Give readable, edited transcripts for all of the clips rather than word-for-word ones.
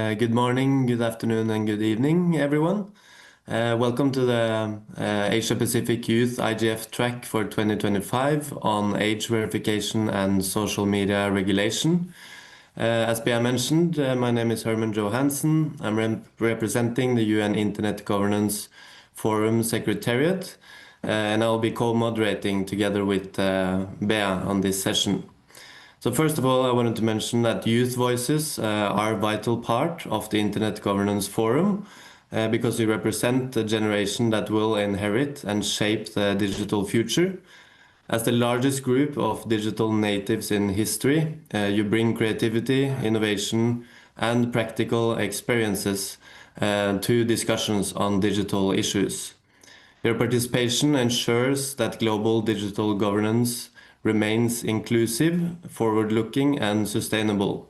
Good morning, good afternoon, and good evening, everyone. Welcome to the Asia Pacific Youth IGF track for 2025 on age verification and social media regulation. As Bea mentioned, my name is Herman Johansen. I'm representing the UN Internet Governance Forum Secretariat, and I'll be co-moderating together with Bea on this session. So first of all, I wanted to mention that youth voices are a vital part of the Internet Governance Forum because we represent the generation that will inherit and shape the digital future. As the largest group of digital natives in history, you bring creativity, innovation, and practical experiences to discussions on digital issues. Your participation ensures that global digital governance remains inclusive, forward-looking, and sustainable.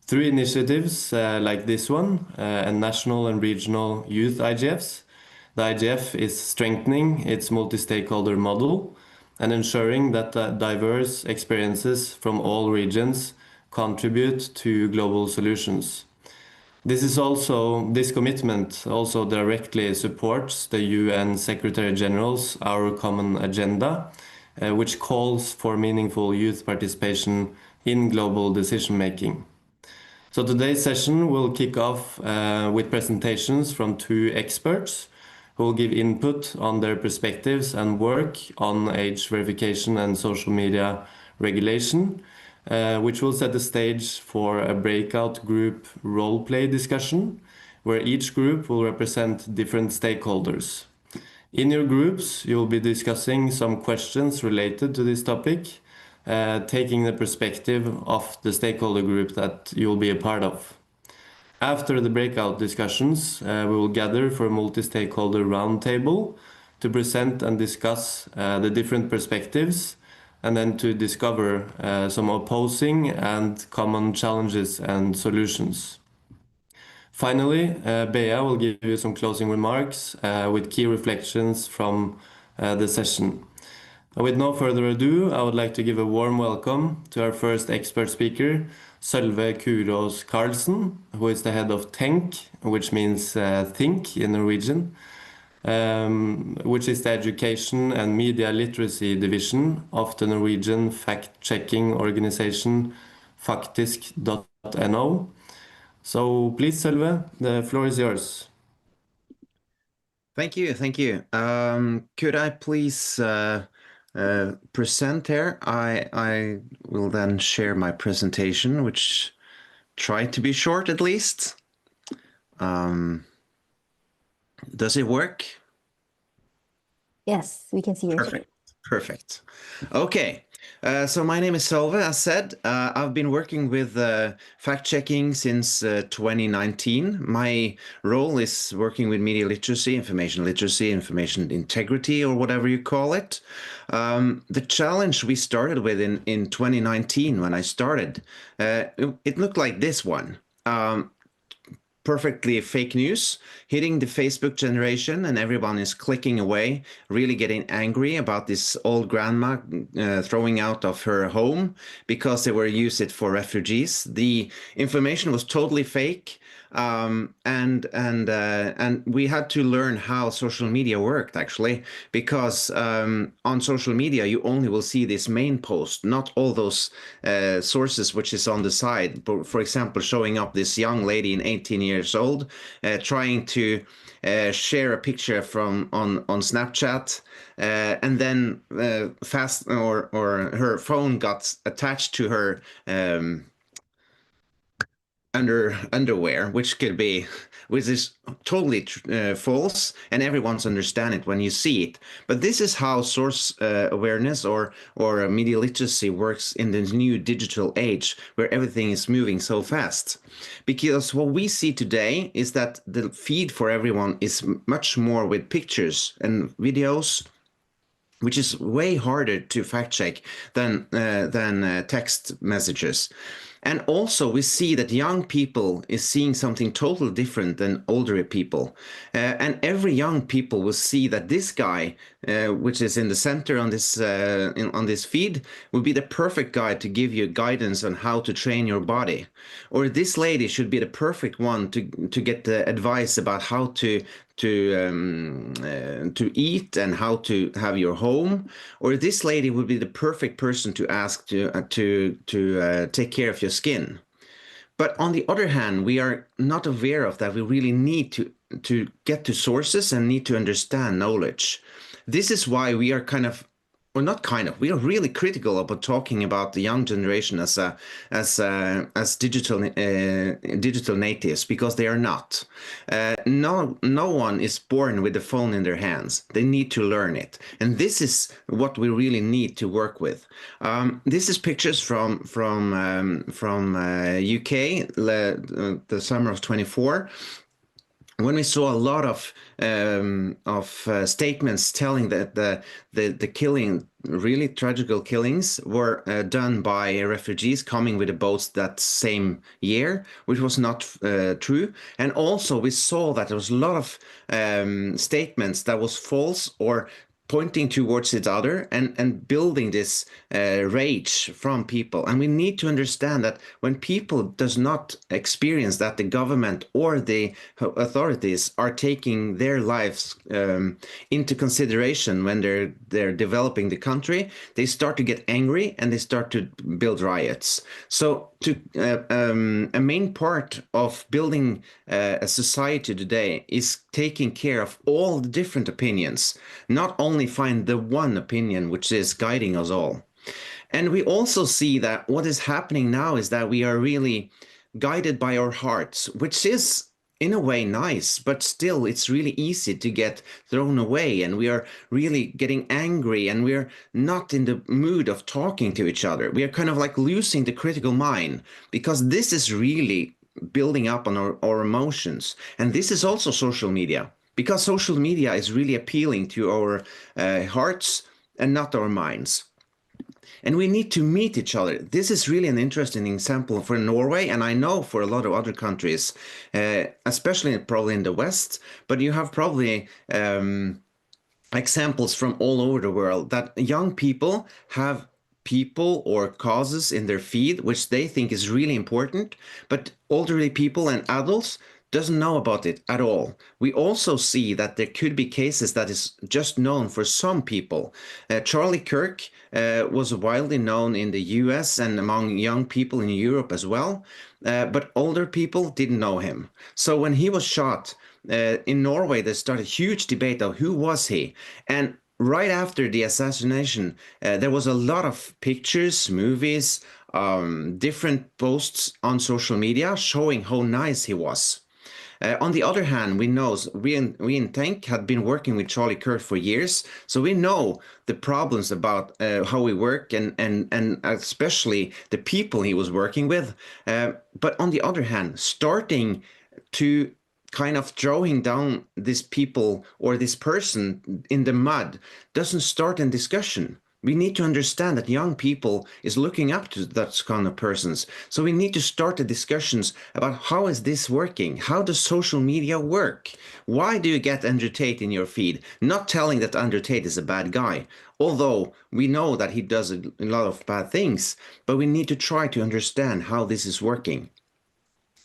Through initiatives like this one and national and regional youth IGFs, the IGF is strengthening its multi-stakeholder model and ensuring that diverse experiences from all regions contribute to global solutions. This commitment also directly supports the UN Secretary General's Our Common Agenda, which calls for meaningful youth participation in global decision-making. So today's session will kick off with presentations from two experts who will give input on their perspectives and work on age verification and social media regulation, which will set the stage for a breakout group role-play discussion, where each group will represent different stakeholders. In your groups, you'll be discussing some questions related to this topic, taking the perspective of the stakeholder group that you'll be a part of. After the breakout discussions, we will gather for a multi-stakeholder roundtable to present and discuss the different perspectives and then to discover some opposing and common challenges and solutions. Finally, Bea will give you some closing remarks with key reflections from the session. With no further ado, I would like to give a warm welcome to our first expert speaker, Sølve Kuraas Karlsen, who is the head of Tenk, which means think in Norwegian, which is the education and media literacy division of the Norwegian fact-checking organization Faktisk.no. So please, Sølve, the floor is yours. Thank you. Could I please present here? I will then share my presentation, which try to be short at least. Does it work? Yes, we can see you. Perfect. Okay. So my name is Sølve, as said. I've been working with fact-checking since 2019. My role is working with media literacy, information integrity, or whatever you call it. The challenge we started with in 2019 when I started, it looked like this one. Perfectly fake news hitting the Facebook generation, and everyone is clicking away, really getting angry about this old grandma throwing out of her home because they were used it for refugees. The information was totally fake, and we had to learn how social media worked, actually, because on social media you only will see this main post, not all those sources which is on the side. For example, showing up this young lady in 18 years old trying to share a picture from on Snapchat, and then her phone got attached to her underwear, which is totally false, and everyone's understand it when you see it. But this is how source awareness or media literacy works in the new digital age, where everything is moving so fast. Because what we see today is that the feed for everyone is much more with pictures and videos, which is way harder to fact check than text messages. And also we see that young people is seeing something totally different than older people. And every young people will see that this guy which is in the center on this feed, would be the perfect guide to give you guidance on how to train your body. Or this lady should be the perfect one to get the advice about how to eat and how to have your home. Or this lady would be the perfect person to ask to take care of your skin. But on the other hand, we are not aware of that. We really need to get to sources and need to understand knowledge. This is why we are we are really critical about talking about the young generation as digital natives, because they are not. No one is born with the phone in their hands. They need to learn it, and this is what we really need to work with. This is pictures from UK, the summer of 24. When we saw a lot of statements telling that the killing, really tragical killings, were done by refugees coming with the boats that same year, which was not true. And also we saw that there was a lot of statements that was false or pointing towards each other and building this rage from people. And we need to understand that when people does not experience that the government or the authorities are taking their lives into consideration when they're developing the country, they start to get angry and they start to build riots. So a main part of building a society today is taking care of all the different opinions, not only find the one opinion which is guiding us all. And we also see that what is happening now is that we are really guided by our hearts, which is in a way nice, but still it's really easy to get thrown away, and we are really getting angry, and we're not in the mood of talking to each other. We are kind of like losing the critical mind, because this is really building up on our emotions. And this is also social media, because social media is really appealing to our hearts and not our minds. And we need to meet each other. This is really an interesting example for Norway, and I know for a lot of other countries, especially probably in the West, but you have probably examples from all over the world that young people have people or causes in their feed which they think is really important, but elderly people and adults doesn't know about it at all. We also see that there could be cases that is just known for some people. Charlie Kirk was widely known in the US and among young people in Europe as well, but older people didn't know him. So when he was shot in Norway, there started a huge debate of who was he. And right after the assassination, there was a lot of pictures, movies, different posts on social media showing how nice he was. On the other hand, we know we in Tenk had been working with Charlie Kirk for years, so we know the problems about how we work and especially the people he was working with. But on the other hand, starting to kind of throwing down this people or this person in the mud doesn't start a discussion. We need to understand that young people is looking up to that kind of persons. So we need to start the discussions about how is this working? How does social media work? Why do you get Andrew Tate in your feed? Not telling that Andrew Tate is a bad guy, although we know that he does a lot of bad things, but we need to try to understand how this is working.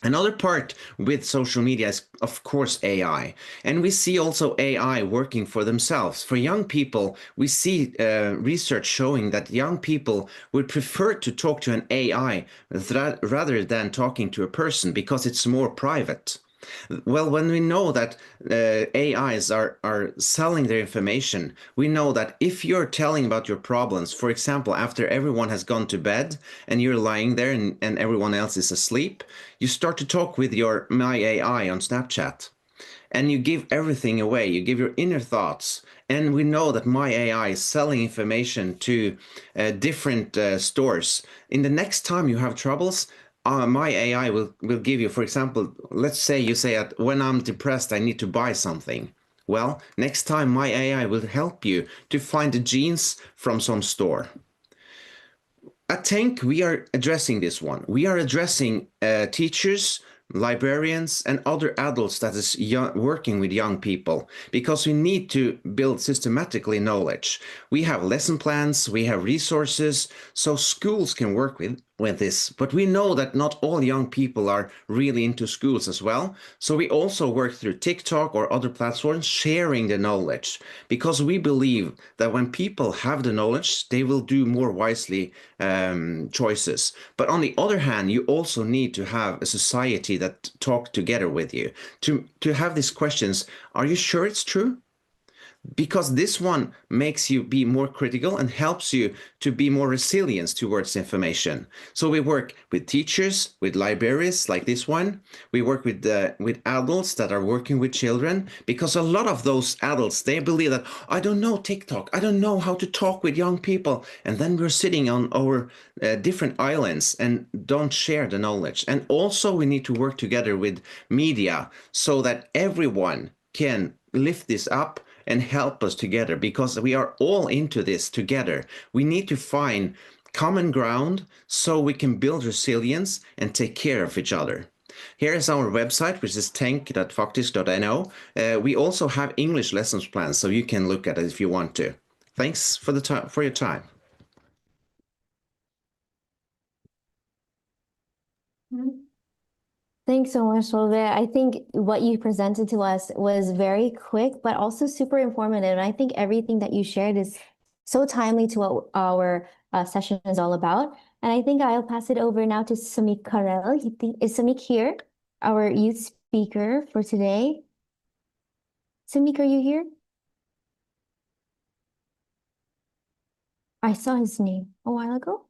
Another part with social media is, of course, AI. And we see also AI working for themselves. For young people, we see research showing that young people would prefer to talk to an AI rather than talking to a person because it's more private. Well, when we know that AIs are selling their information, we know that if you're telling about your problems, for example, after everyone has gone to bed and you're lying there and everyone else is asleep, you start to talk with your My AI on Snapchat. And you give everything away. You give your inner thoughts. And we know that My AI is selling information to different stores. In the next time you have troubles, My AI will give you, for example, let's say you say that when I'm depressed, I need to buy something. Well, next time My AI will help you to find the jeans from some store. At Tenk, we are addressing this one. We are addressing teachers, librarians, and other adults that is working with young people, because we need to build systematically knowledge. We have lesson plans, we have resources, so schools can work with this. But we know that not all young people are really into schools as well. So we also work through TikTok or other platforms sharing the knowledge, because we believe that when people have the knowledge, they will do more wisely choices. But on the other hand, you also need to have a society that talk together with you to have these questions. Are you sure it's true? Because this one makes you be more critical and helps you to be more resilient towards information. So we work with teachers, with librarians like this one. We work with adults that are working with children, because a lot of those adults, they believe that, I don't know TikTok, I don't know how to talk with young people. And then we're sitting on our different islands and don't share the knowledge. And also we need to work together with media so that everyone can lift this up and help us together, because we are all into this together. We need to find common ground so we can build resilience and take care of each other. Here is our website, which is Tenk.Faktisk.no. We also have English lessons plans, so you can look at it if you want to. Thanks for your time. Thanks so much, Sølve. I think what you presented to us was very quick, but also super informative. And I think everything that you shared is so timely to what our session is all about. And I think I'll pass it over now to Samik Kharel. Is Samik here, our youth speaker for today? Samik, are you here? I saw his name a while ago.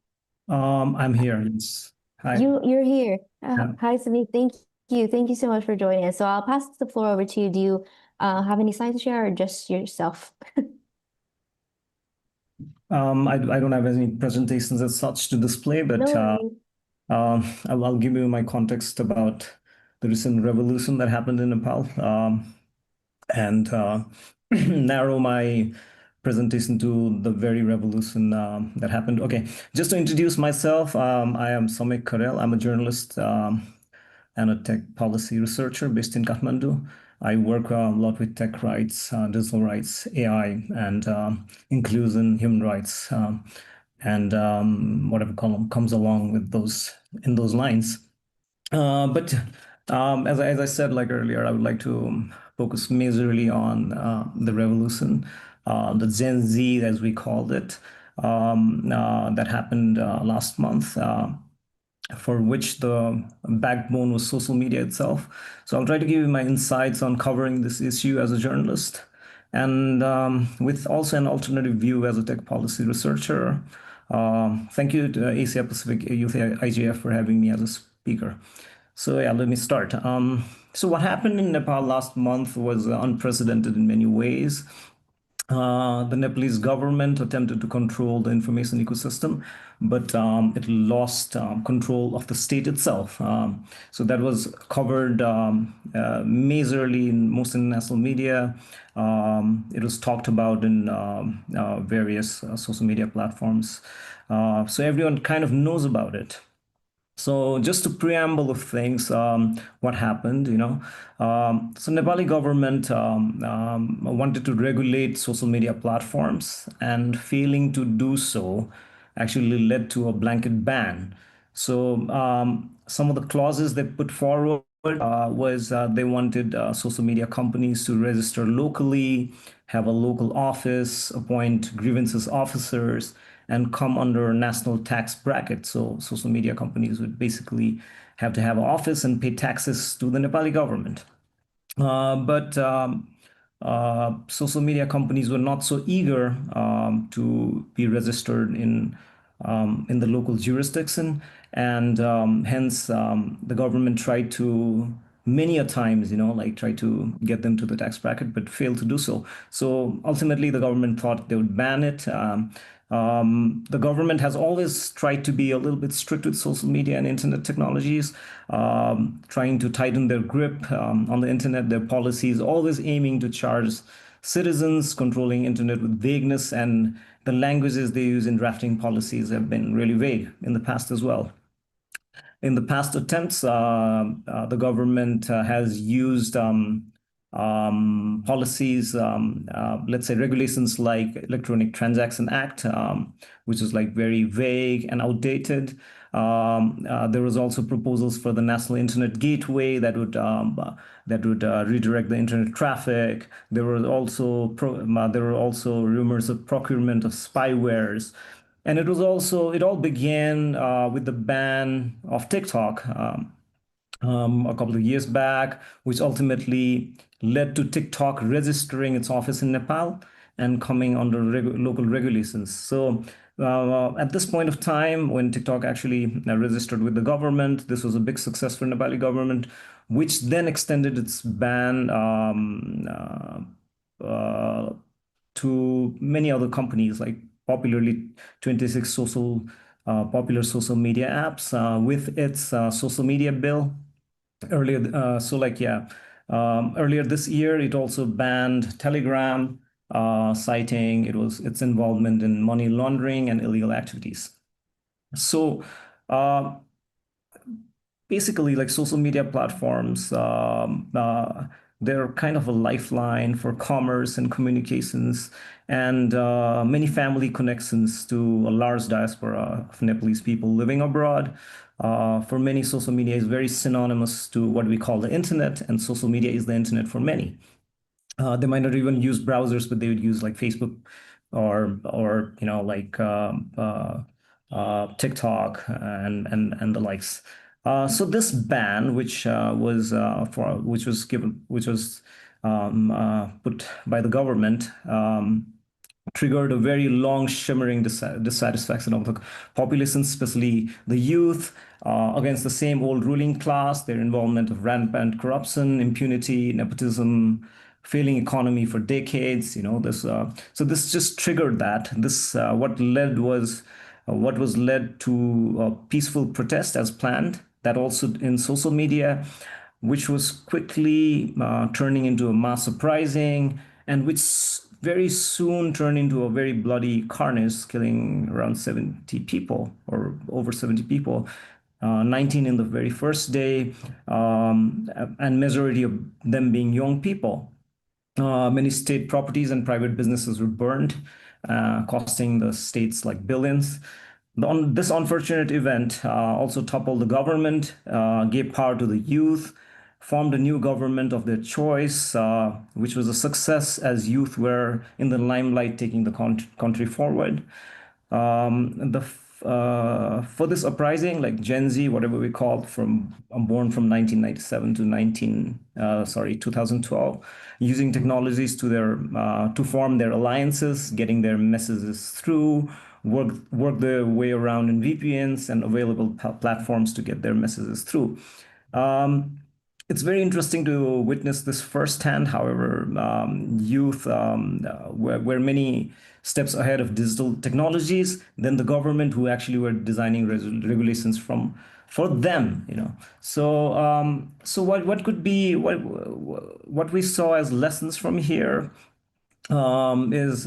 I'm here. Yes. Hi. You're here. Yeah. Hi, Samik. Thank you. Thank you so much for joining us. So I'll pass the floor over to you. Do you have any slides to share, or just yourself? I don't have any presentations as such to display, but No worries. I'll give you my context about the recent revolution that happened in Nepal, and narrow my presentation to the very revolution that happened. Okay, just to introduce myself, I am Samik Kharel. I'm a journalist and a tech policy researcher based in Kathmandu. I work a lot with tech rights, digital rights, AI, and inclusion, human rights, and whatever comes along with those in those lines. But as I said like earlier, I would like to focus majorly on the revolution, the Gen Z, as we called it, that happened last month, for which the backbone was social media itself. So I'll try to give you my insights on covering this issue as a journalist, and with also an alternative view as a tech policy researcher. Thank you to Asia Pacific Youth IGF for having me as a speaker. So yeah, let me start. So what happened in Nepal last month was unprecedented in many ways. The Nepalese government attempted to control the information ecosystem, but it lost control of the state itself. So that was covered majorly in most international media. It was talked about in various social media platforms. So everyone kind of knows about it. So just to preamble of things, what happened, so Nepali government wanted to regulate social media platforms, and failing to do so actually led to a blanket ban. So some of the clauses they put forward was they wanted social media companies to register locally, have a local office, appoint grievances officers, and come under a national tax bracket. So social media companies would basically have to have an office and pay taxes to the Nepali government. But social media companies were not so eager to be registered in the local jurisdiction, and hence the government tried to many a times, try to get them to the tax bracket, but failed to do so. So ultimately, the government thought they would ban it. The government has always tried to be a little bit strict with social media and internet technologies, trying to tighten their grip on the internet, their policies, always aiming to charge citizens, controlling internet with vagueness, and the languages they use in drafting policies have been really vague in the past as well. in the past attempts, the government has used policies, let's say regulations like Electronic Transaction Act, which is like very vague and outdated. There was also proposals for the National Internet Gateway that would redirect the internet traffic. There were also rumors of procurement of spywares. And it all began with the ban of TikTok a couple of years back, which ultimately led to TikTok registering its office in Nepal and coming under local regulations. So at this point of time, when TikTok actually registered with the government, this was a big success for Nepali government, which then extended its ban to many other companies, like popularly 26 popular social media apps with its social media bill earlier. Earlier this year, it also banned Telegram, citing its involvement in money laundering and illegal activities. So basically, like social media platforms, they're kind of a lifeline for commerce and communications, and many family connections to a large diaspora of Nepalese people living abroad. For many, social media is very synonymous to what we call the internet, and social media is the internet for many. They might not even use browsers, but they would use like Facebook or TikTok and the likes. So this ban, which was put by the government, triggered a very long shimmering dissatisfaction of the population, especially the youth, against the same old ruling class, their involvement of rampant corruption, impunity, nepotism, failing economy for decades. So this just triggered that. What was led to a peaceful protest as planned, that also in social media, which was quickly turning into a mass uprising, and which very soon turned into a very bloody carnage, killing around 70 people or over 70 people, 19 in the very first day, and majority of them being young people. Many state properties and private businesses were burned, costing the states like billions. This unfortunate event also toppled the government, gave power to the youth, formed a new government of their choice, which was a success as youth were in the limelight taking the country forward. For this uprising, like Gen Z, whatever we call it, born from 1997 to 2012, using technologies to form their alliances, getting their messages through, work their way around in VPNs and available platforms to get their messages through. It's very interesting to witness this firsthand. However, youth were many steps ahead of digital technologies than the government, who actually were designing regulations for them. So what could be what we saw as lessons from here is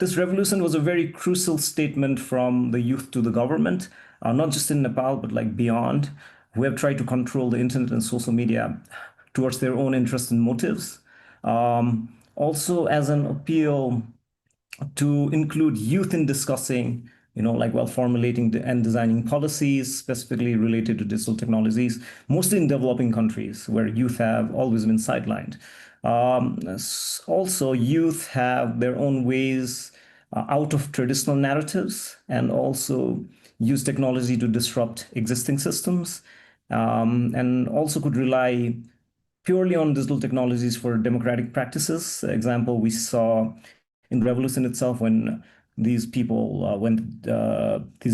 this revolution was a very crucial statement from the youth to the government, not just in Nepal, but like beyond, who have tried to control the internet and social media towards their own interests and motives. Also as an appeal to include youth in discussing, while formulating and designing policies specifically related to digital technologies, mostly in developing countries where youth have always been sidelined. Also, youth have their own ways out of traditional narratives, and also use technology to disrupt existing systems, and also could rely purely on digital technologies for democratic practices. Example, we saw in the revolution itself, when these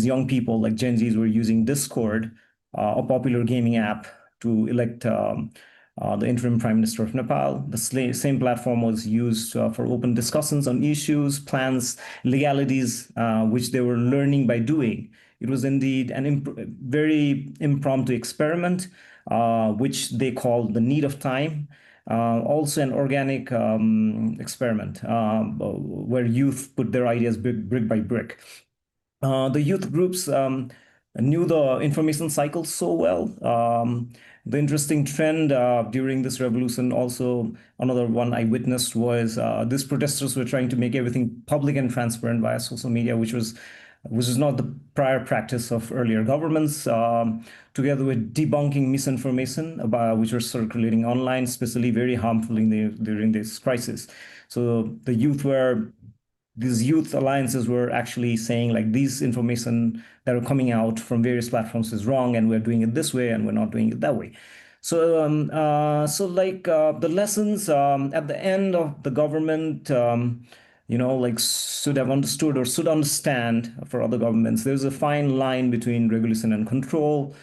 young people like Gen Zs were using Discord, a popular gaming app, to elect the interim Prime Minister of Nepal. The same platform was used for open discussions on issues, plans, legalities, which they were learning by doing. It was indeed a very impromptu experiment, which they called the need of time. Also an organic experiment where youth put their ideas brick by brick. The youth groups knew the information cycle so well. The interesting trend during this revolution, also another one I witnessed, was these protesters were trying to make everything public and transparent via social media, which is not the prior practice of earlier governments, together with debunking misinformation about which was circulating online, especially very harmful during this crisis. So these youth alliances were actually saying like these information that are coming out from various platforms is wrong, and we're doing it this way, and we're not doing it that way. So, the lessons at the end of the government, like should have understood or should understand for other governments. There's a fine line between regulation and control.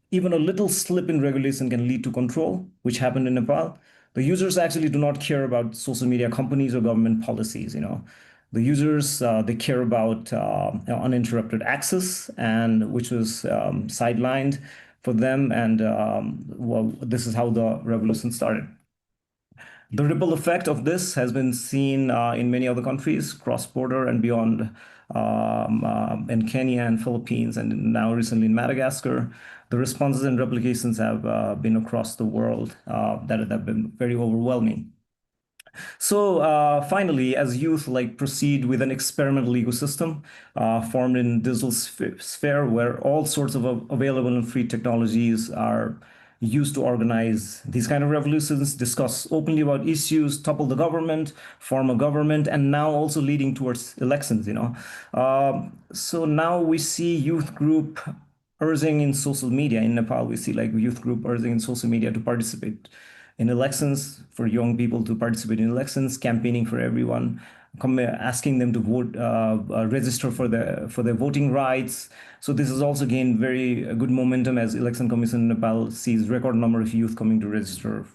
Even a little slip in regulation can lead to control, which happened in Nepal. The users actually do not care about social media companies or government policies. The users, they care about uninterrupted access, and which was sidelined for them. And this is how the revolution started. The ripple effect of this has been seen in many other countries, cross-border and beyond, in Kenya and Philippines, and now recently in Madagascar. The responses and replications have been across the world that have been very overwhelming. So finally, as youth proceed with an experimental ecosystem formed in digital sphere where all sorts of available and free technologies are used to organize these kind of revolutions, discuss openly about issues, topple the government, form a government, and now also leading towards elections. So now we see youth group urging in social media in Nepal. We see youth group urging in social media to participate in elections, for young people to participate in elections, campaigning for everyone, asking them to vote, register for their voting rights. So this has also gained very good momentum as Election Commission in Nepal sees record number of youth coming to register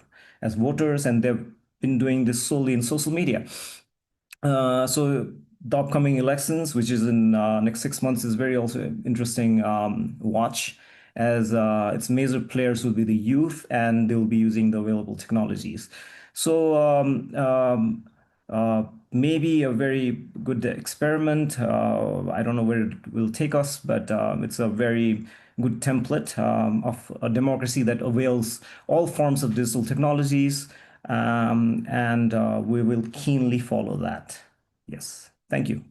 as voters, and they've been doing this solely in social media. So the upcoming elections, which is in next 6 months, is very also interesting watch, as its major players will be the youth, and they'll be using the available technologies. So maybe a very good experiment. I don't know where it will take us, but it's a very good template of a democracy that avails all forms of digital technologies, and we will keenly follow that. Yes, thank you.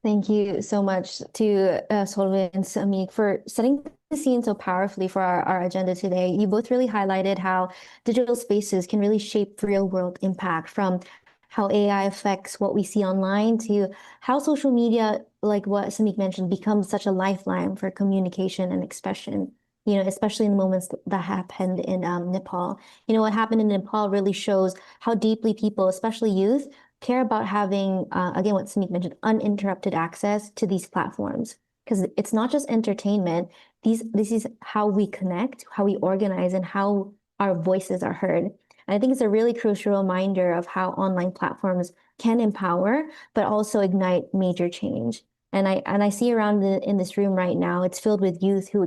Thank you so much to Sølve and Samik for setting the scene so powerfully for our agenda today. You both really highlighted how digital spaces can really shape real world impact, from how AI affects what we see online to how social media, like what Samik mentioned, becomes such a lifeline for communication and expression, especially in the moments that happened in Nepal. What happened in Nepal really shows how deeply people, especially youth, care about having, again, what Samik mentioned, uninterrupted access to these platforms. Because it's not just entertainment. This is how we connect, how we organize, and how our voices are heard. And I think it's a really crucial reminder of how online platforms can empower, but also ignite major change. And I see around in this room right now, it's filled with youth who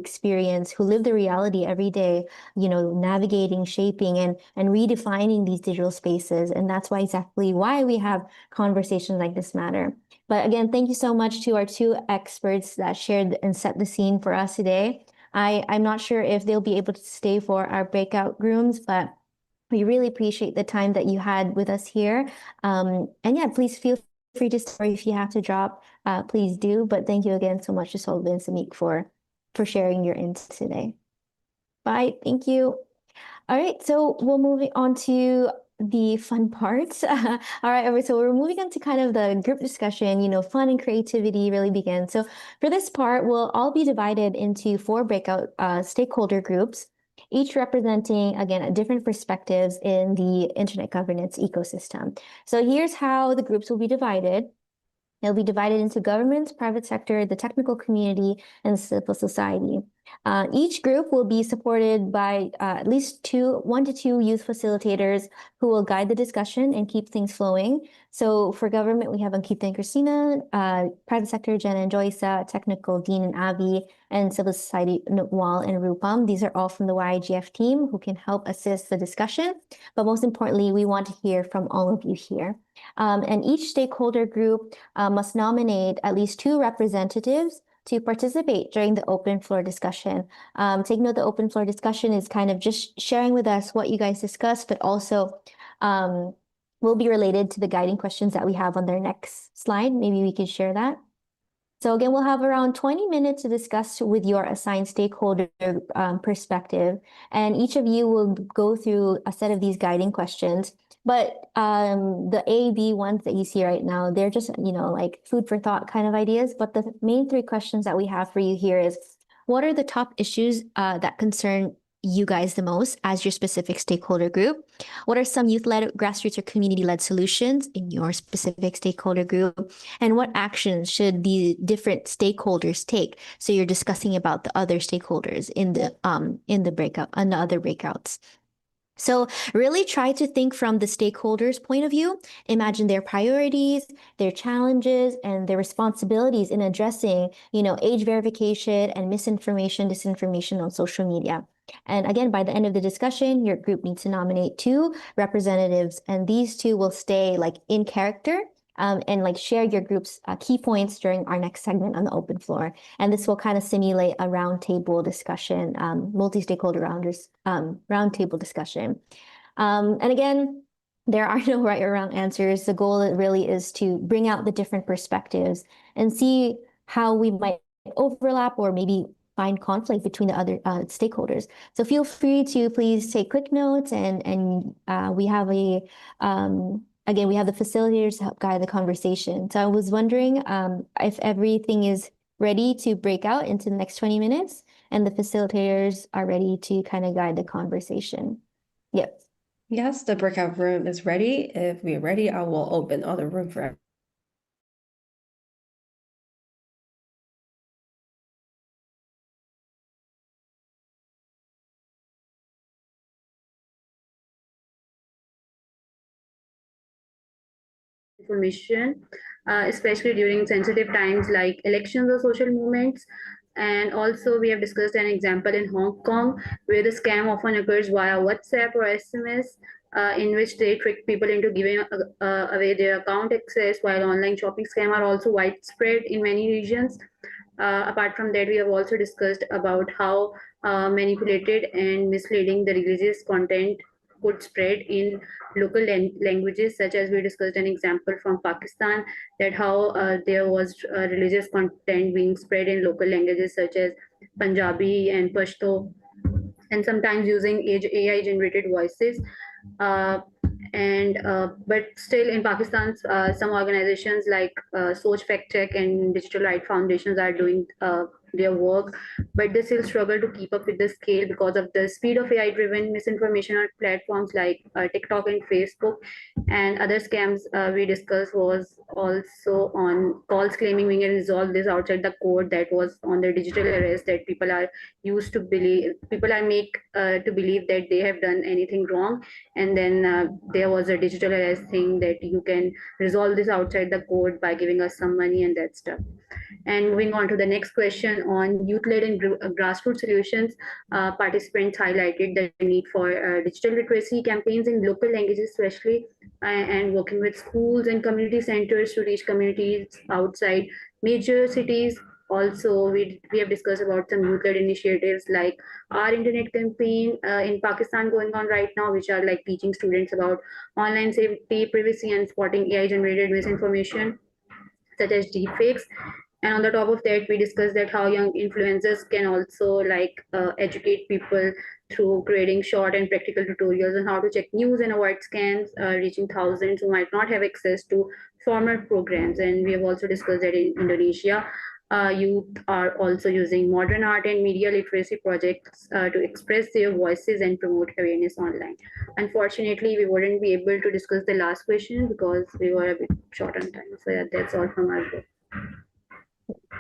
live the reality every day, navigating, shaping, and redefining these digital spaces. And that's exactly why we have conversations like this matter. But again, thank you so much to our two experts that shared and set the scene for us today. I'm not sure if they'll be able to stay for our breakout rooms, but we really appreciate the time that you had with us here. And yeah, please feel free to stay if you have to drop, please do. But thank you again so much to Sølve and Samik for sharing your insights today. Bye. Thank you. All right, so we'll move on to the fun parts. All right, so we're moving on to kind of the group discussion, fun and creativity really begins. So for this part, we'll all be divided into 4 breakout stakeholder groups, each representing, again, different perspectives in the internet governance ecosystem. So here's how the groups will be divided. They'll be divided into government, private sector, the technical community, and civil society. Each group will be supported by at least 1 to 2 youth facilitators who will guide the discussion and keep things flowing. So for government, we have Ankita and Christina, private sector, Jenna and Joysa, technical, Dean and Avi, and civil society, Nawal and Rupam. These are all from the yIGF team who can help assist the discussion. But most importantly, we want to hear from all of you here. And each stakeholder group must nominate at least 2 representatives to participate during the open floor discussion. Take note, the open floor discussion is kind of just sharing with us what you guys discussed, but also will be related to the guiding questions that we have on their next slide. Maybe we could share that. So again, we'll have around 20 minutes to discuss with your assigned stakeholder perspective, and each of you will go through a set of these guiding questions. But the A, B ones that you see right now, they're just, like food for thought kind of ideas. But the main three questions that we have for you here is, what are the top issues that concern you guys the most as your specific stakeholder group? What are some youth-led, grassroots, or community-led solutions in your specific stakeholder group? And what actions should the different stakeholders take? So you're discussing about the other stakeholders in the breakout and the other breakouts. So really try to think from the stakeholders' point of view. Imagine their priorities, their challenges, and their responsibilities in addressing, age verification and misinformation, disinformation on social media. And again, by the end of the discussion, your group needs to nominate 2 representatives, and these 2 will stay in character and share your group's key points during our next segment on the open floor. And this will kind of simulate a roundtable discussion, multi-stakeholder roundtable discussion. And again, there are no right or wrong answers. The goal really is to bring out the different perspectives and see how we might overlap or maybe find conflict between the other stakeholders. So feel free to please take quick notes, and we have again, we have the facilitators to help guide the conversation. So I was wondering if everything is ready to break out into the next 20 minutes, and the facilitators are ready to kind of guide the conversation. Yep. Yes, the breakout room is ready. If we're ready, I will open other room for information, especially during sensitive times like elections or social movements. And also we have discussed an example in Hong Kong where the scam often occurs via WhatsApp or SMS, in which they trick people into giving away their account access, while online shopping scam are also widespread in many regions. Apart from that, we have also discussed about how manipulated and misleading the religious content could spread in local languages, such as we discussed an example from Pakistan, that how there was religious content being spread in local languages such as Punjabi and Pashto, and sometimes using AI generated voices. But still in Pakistan, some organizations like Soch Fact Check and Digital Right Foundations are doing their work, but they still struggle to keep up with the scale because of the speed of AI driven misinformation on platforms like TikTok and Facebook. And other scams we discussed was also on calls claiming we can resolve this outside the code, that was on the digital arrest, that people are make to believe that they have done anything wrong, and then there was a digital arrest thing that you can resolve this outside the code by giving us some money and that stuff. And moving on to the next question on youth-led and grassroots solutions, participants highlighted the need for digital literacy campaigns in local languages, especially, and working with schools and community centers to reach communities outside major cities. Also, we have discussed about some youth-led initiatives like our internet campaign in Pakistan going on right now, which are like teaching students about online safety, privacy, and spotting AI-generated misinformation, such as deepfakes. And on the top of that, we discussed that how young influencers can also educate people through creating short and practical tutorials on how to check news and avoid scams, reaching thousands who might not have access to formal programs. And we have also discussed that in Indonesia, youth are also using modern art and media literacy projects to express their voices and promote awareness online. Unfortunately, we wouldn't be able to discuss the last question because we were a bit short on time. So that's all from our group.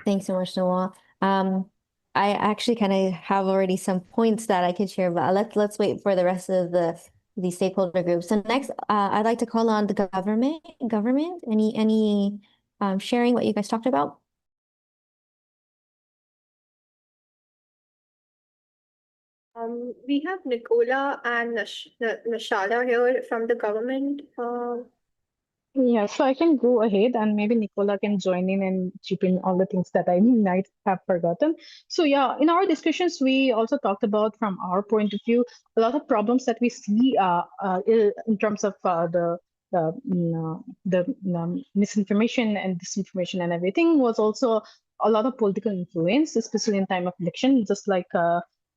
Thanks so much, Nawal. I actually kind of have already some points that I could share, but let's wait for the rest of the stakeholder groups. So next, I'd like to call on the government. Any sharing what you guys talked about? We have Nicola and Nashala here from the government. Yeah, so I can go ahead and maybe Nicola can join in and chip in all the things that I might have forgotten. So yeah, in our discussions, we also talked about from our point of view, a lot of problems that we see in terms of the misinformation and disinformation and everything was also a lot of political influence, especially in time of election, just like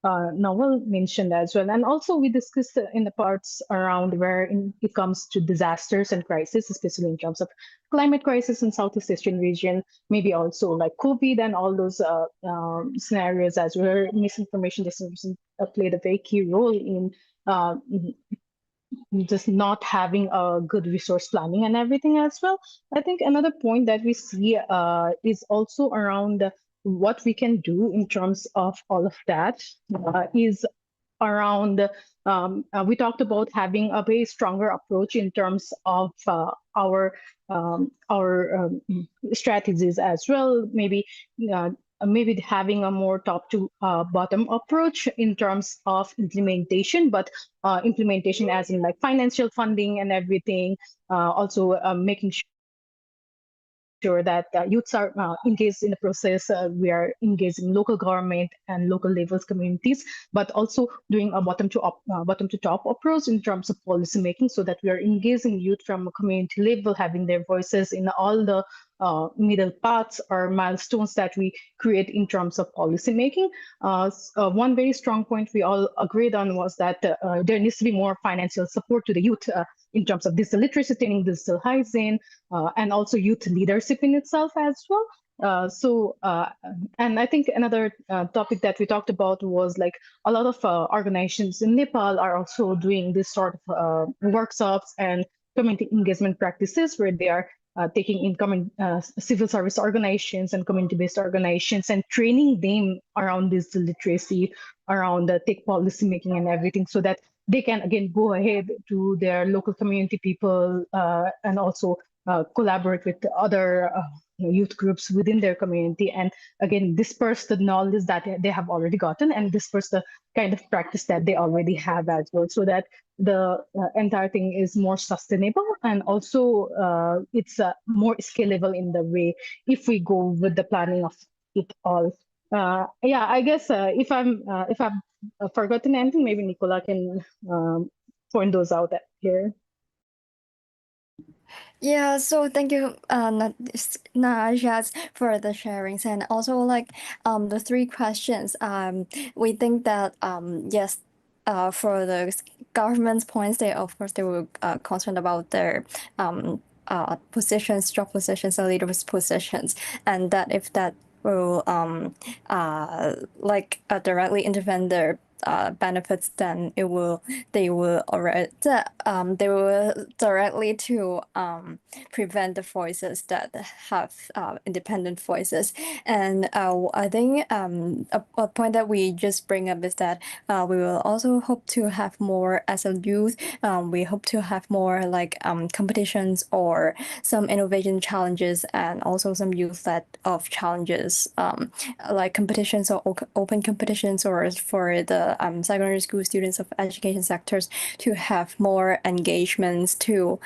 Nawal mentioned as well. And also we discussed in the parts around where it comes to disasters and crisis, especially in terms of climate crisis in Southeast Asian region, maybe also like COVID and all those scenarios as where misinformation, disinformation played a very key role in just not having a good resource planning and everything as well. I think another point that we see is also around what we can do in terms of all of that is around we talked about having a very stronger approach in terms of our strategies as well, maybe having a more top to bottom approach in terms of implementation, but implementation as in like financial funding and everything, also making sure that youths are engaged in the process. We are engaged in local government and local levels communities, but also doing a bottom to top approach in terms of policy making, so that we are engaging youth from a community level, having their voices in all the middle paths or milestones that we create in terms of policy making. One very strong point we all agreed on was that there needs to be more financial support to the youth in terms of digital literacy training, digital hygiene, and also youth leadership in itself as well. And I think another topic that we talked about was like a lot of organizations in Nepal are also doing this sort of workshops and community engagement practices where they are taking in civil service organizations and community-based organizations and training them around digital literacy, around tech policy making and everything, so that they can again go ahead to their local community people and also collaborate with other youth groups within their community, and again disperse the knowledge that they have already gotten and disperse the kind of practice that they already have as well, so that the entire thing is more sustainable, and also it's more scalable in the way if we go with the planning of it all. Yeah, I guess if I've forgotten anything, maybe Nicola can point those out here. Yeah, so thank you, Najas, for the sharings, and also like the three questions. We think that yes, for the government's points, they of course they were concerned about their positions, job positions, and leaders' positions, and that if that will directly intervene their benefits, then they will directly to prevent the voices that have independent voices. And I think a point that we just bring up is that we will also hope to have more as a youth. We hope to have more like competitions or some innovation challenges, and also some youth-led of challenges, like competitions or open competitions, or for the secondary school students of education sectors to have more engagements, to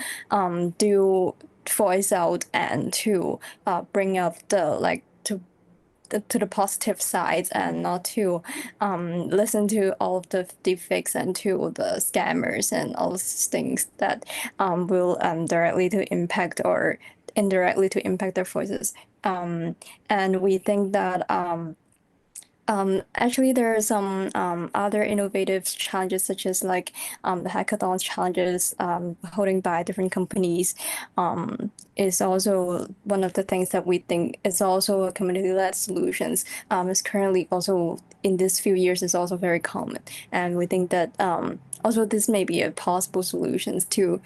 do voice out, and to bring up the to the positive sides, and not to listen to all of the deepfakes and to the scammers and all those things that will directly to impact or indirectly to impact their voices. And we think that actually there are some other innovative challenges, such as like the hackathons challenges holding by different companies is also one of the things that we think is also a community-led solutions. Is currently also in this few years is also very common, and we think that also this may be a possible solutions to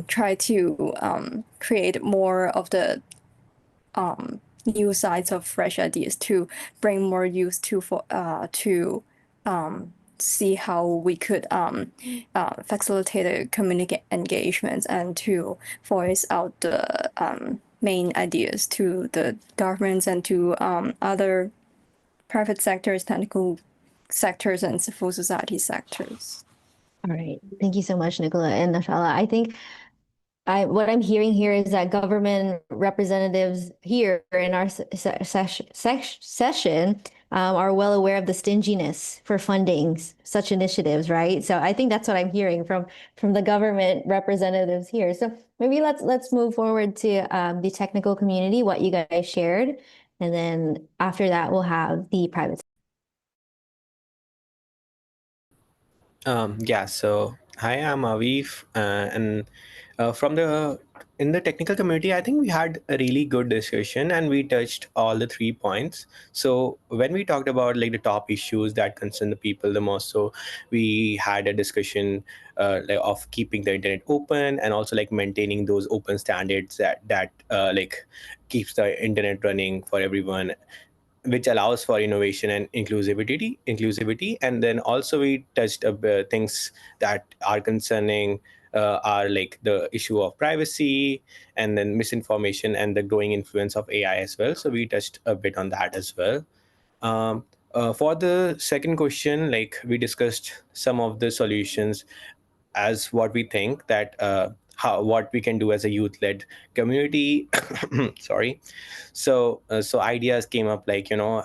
try to create more of the new sides of fresh ideas, to bring more youth to see how we could facilitate community engagements, and to voice out the main ideas to the governments and to other private sectors, technical sectors, and civil society sectors. All right. Thank you so much, Nicola and Nashala. I think what I'm hearing here is that government representatives here in our session are well aware of the stinginess for funding such initiatives, right? So I think that's what I'm hearing from the government representatives here. So maybe let's move forward to the technical community, what you guys shared, and then after that we'll have the private. Yeah, so hi, I'm Aviv, and in the technical community, I think we had a really good discussion and we touched all the 3 points. So when we talked about like the top issues that concern the people the most, so we had a discussion of keeping the internet open and also like maintaining those open standards that like keeps the internet running for everyone, which allows for innovation and inclusivity. And then also we touched things that are concerning are like the issue of privacy and then misinformation and the growing influence of AI as well. So we touched a bit on that as well. For the second question, like we discussed some of the solutions as what we think that what we can do as a youth-led community. Sorry. So ideas came up like, you know,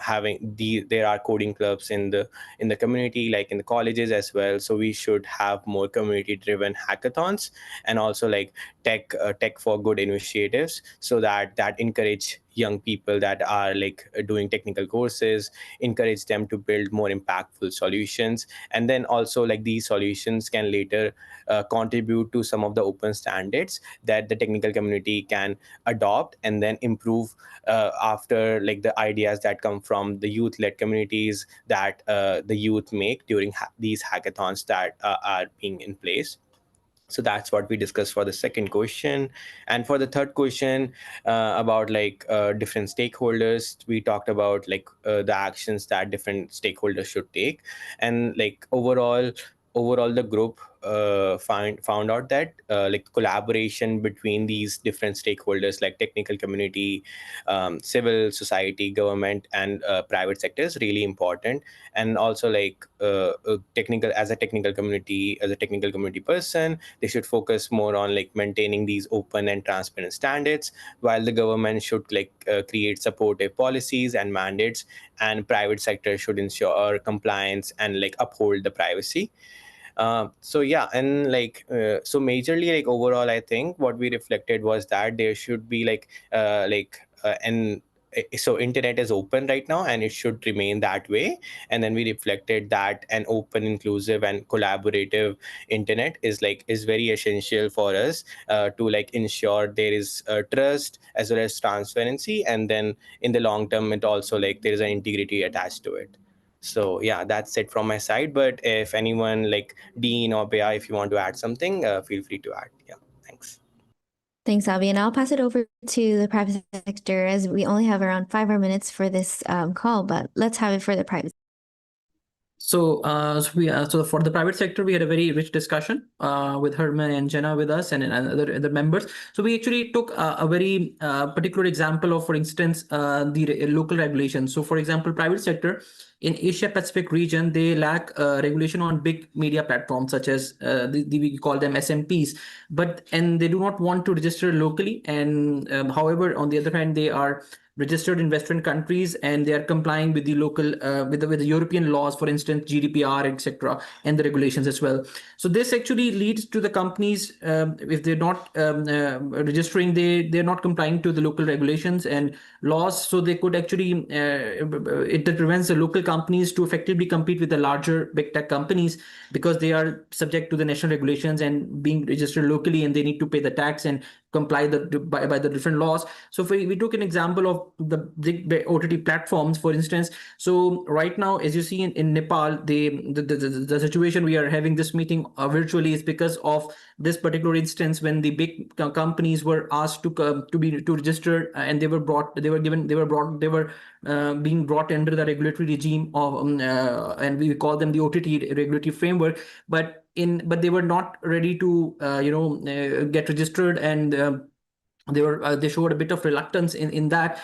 there are coding clubs in the community, like in the colleges as well. So we should have more community-driven hackathons and also like tech for good initiatives, so that encourage young people that are like doing technical courses, encourage them to build more impactful solutions. And then also like these solutions can later contribute to some of the open standards that the technical community can adopt and then improve after like the ideas that come from the youth-led communities that the youth make during these hackathons that are being in place. So that's what we discussed for the second question. And for the third question, about like different stakeholders, we talked about like the actions that different stakeholders should take. And like overall the group found out that like collaboration between these different stakeholders like technical community, civil society, government, and private sector is really important. And also like as a technical community person, they should focus more on like maintaining these open and transparent standards, while the government should like create supportive policies and mandates, and private sector should ensure compliance and like uphold the privacy. So yeah, and like so majorly like overall, I think what we reflected was that there should be so internet is open right now and it should remain that way. And then we reflected that an open, inclusive, and collaborative internet is very essential for us to like ensure there is trust as well as transparency, and then in the long term it also like there is an integrity attached to it. So yeah, that's it from my side. But if anyone like Dean or Bea, if you want to add something, feel free to add. Yeah, thanks. Thanks, Avi. And I'll pass it over to the private sector, as we only have around 5 more minutes for this call, but let's have it for the private. So for the private sector, we had a very rich discussion with Herman and Jenna with us and other members. So we actually took a very particular example of, for instance, the local regulations. So for example, private sector in Asia Pacific region, they lack regulation on big media platforms such as we call them SMPs, and they do not want to register locally. And however, on the other hand, they are registered in Western countries and they are complying with the local with the European laws, for instance GDPR, etc., and the regulations as well. So this actually leads to the companies, if they're not registering, they're not complying to the local regulations and laws. So they could actually it prevents the local companies to effectively compete with the larger big tech companies, because they are subject to the national regulations and being registered locally, and they need to pay the tax and comply by the different laws. So we took an example of the big OTT platforms, for instance. So right now, as you see in Nepal, the situation we are having this meeting virtually is because of this particular instance, when the big companies were asked to register, and they were being brought under the regulatory regime of and we call them the OTT regulatory framework, but they were not ready to get registered, and they showed a bit of reluctance in that.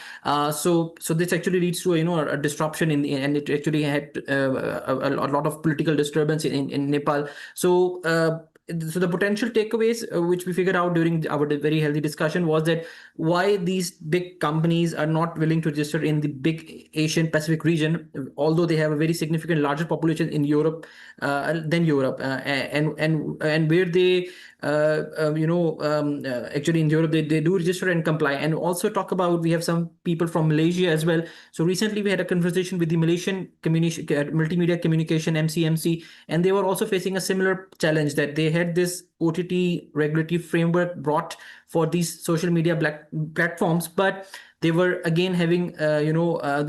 So this actually leads to a disruption and it actually had a lot of political disturbance in Nepal. So so the potential takeaways which we figured out during our very healthy discussion was that why these big companies are not willing to register in the big Asian Pacific region, although they have a very significant larger population in Europe than Europe, and where they actually in Europe they do register and comply. And also talk about, we have some people from Malaysia as well. So recently we had a conversation with the Malaysian multimedia communication MCMC, and they were also facing a similar challenge, that they had this OTT regulatory framework brought for these social media platforms, but they were again having they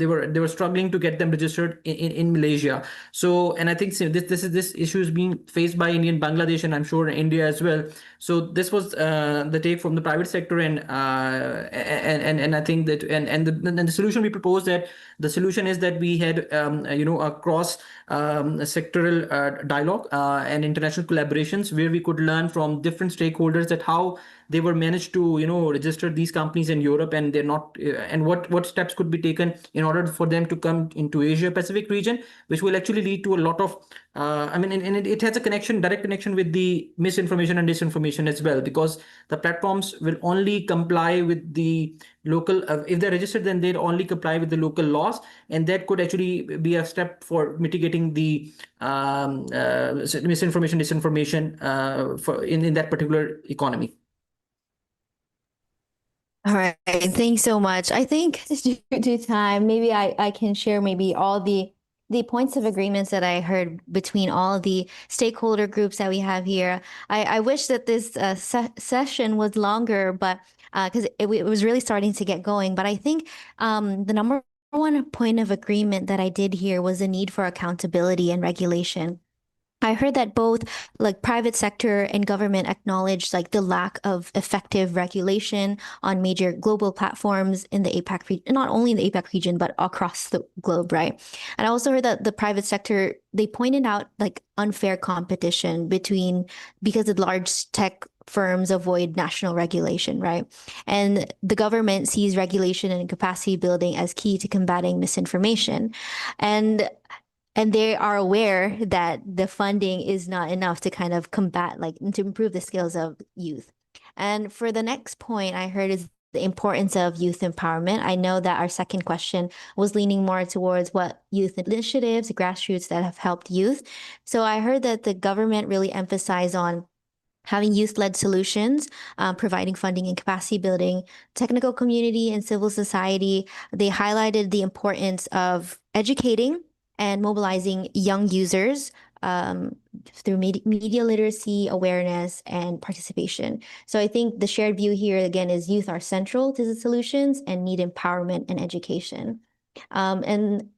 were struggling to get them registered in Malaysia. So, and I think this issue is being faced by India and Bangladesh, and I'm sure India as well. So this was the take from the private sector, and I think that and the solution we proposed, that the solution is that we had a cross sectoral dialogue and international collaborations, where we could learn from different stakeholders that how they were managed to register these companies in Europe, and they're not and what steps could be taken in order for them to come into Asia Pacific region, which will actually lead to a lot of and it has a direct connection with the misinformation and disinformation as well, because the platforms will only comply with the local if they're registered, then they'll only comply with the local laws, and that could actually be a step for mitigating the misinformation, disinformation in that particular economy. All right, thanks so much. I think due to time, maybe I can share maybe all the points of agreements that I heard between all the stakeholder groups that we have here. I wish that this session was longer, but because it was really starting to get going. But I think the number one point of agreement that I did hear was the need for accountability and regulation. I heard that both like private sector and government acknowledged like the lack of effective regulation on major global platforms in the APAC region, not only in the APAC region, but across the globe, right? And I also heard that the private sector, they pointed out like unfair competition because the large tech firms avoid national regulation, right? And the government sees regulation and capacity building as key to combating misinformation. And they are aware that the funding is not enough to kind of combat, like to improve the skills of youth. And for the next point I heard is the importance of youth empowerment. I know that our second question was leaning more towards what youth initiatives, grassroots that have helped youth. So I heard that the government really emphasized on having youth-led solutions, providing funding and capacity building, technical community and civil society. They highlighted the importance of educating and mobilizing young users through media literacy, awareness, and participation. So I think the shared view here, again, is youth are central to the solutions and need empowerment and education. And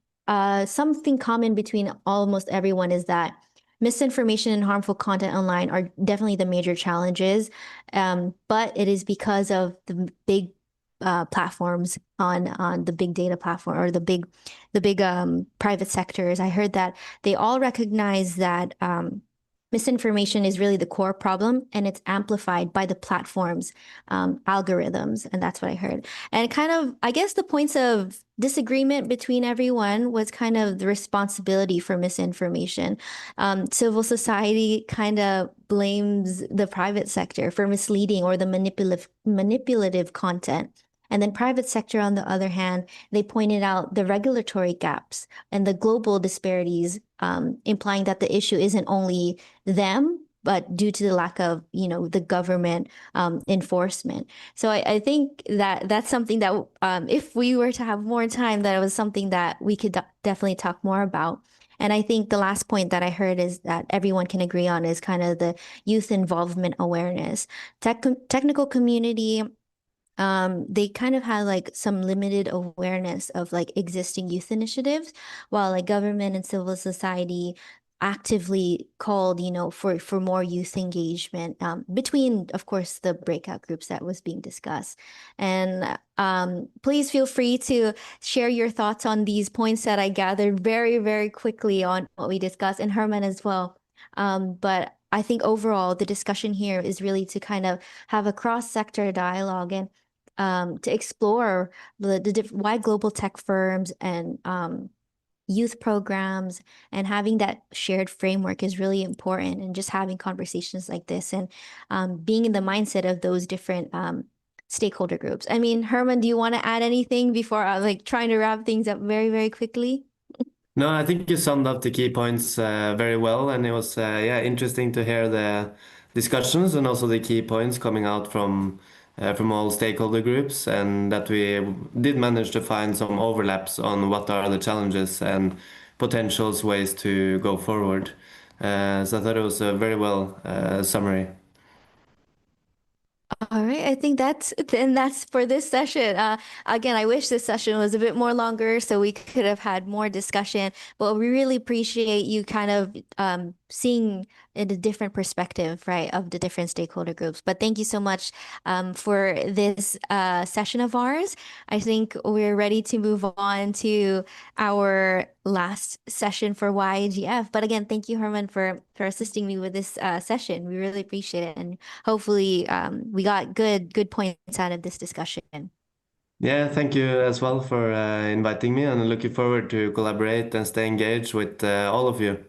something common between almost everyone is that misinformation and harmful content online are definitely the major challenges, but it is because of the big platforms on the big data platform or the big private sectors. I heard that they all recognize that misinformation is really the core problem, and it's amplified by the platform's algorithms, and that's what I heard. And kind of, I guess the points of disagreement between everyone was kind of the responsibility for misinformation. Civil society kind of blames the private sector for misleading or the manipulative content. And then private sector, on the other hand, they pointed out the regulatory gaps and the global disparities, implying that the issue isn't only them, but due to the lack of, the government enforcement. So I think that that's something that if we were to have more time, that was something that we could definitely talk more about. And I think the last point that I heard is that everyone can agree on is kind of the youth involvement awareness. Technical community, they kind of had like some limited awareness of like existing youth initiatives, while like government and civil society actively called, for more youth engagement between, of course, the breakout groups that was being discussed. And please feel free to share your thoughts on these points that I gathered very, very quickly on what we discussed, and Herman as well. But I think overall, the discussion here is really to kind of have a cross-sector dialogue and to explore why global tech firms and youth programs, and having that shared framework is really important. And just having conversations like this and being in the mindset of those different stakeholder groups. I mean, Herman, do you want to add anything before like trying to wrap things up very, very quickly? No, I think you summed up the key points very well, and it was interesting to hear the discussions and also the key points coming out from all stakeholder groups, and that we did manage to find some overlaps on what are the challenges and potentials ways to go forward. So I thought it was a very well summary. All right, I think that's for this session. Again, I wish this session was a bit more longer so we could have had more discussion, but we really appreciate you kind of seeing in a different perspective, right, of the different stakeholder groups. But thank you so much for this session of ours. I think we're ready to move on to our last session for yIGF. But again, thank you, Herman, for assisting me with this session. We really appreciate it, and hopefully we got good points out of this discussion. Yeah, thank you as well for inviting me, and looking forward to collaborate and stay engaged with all of you.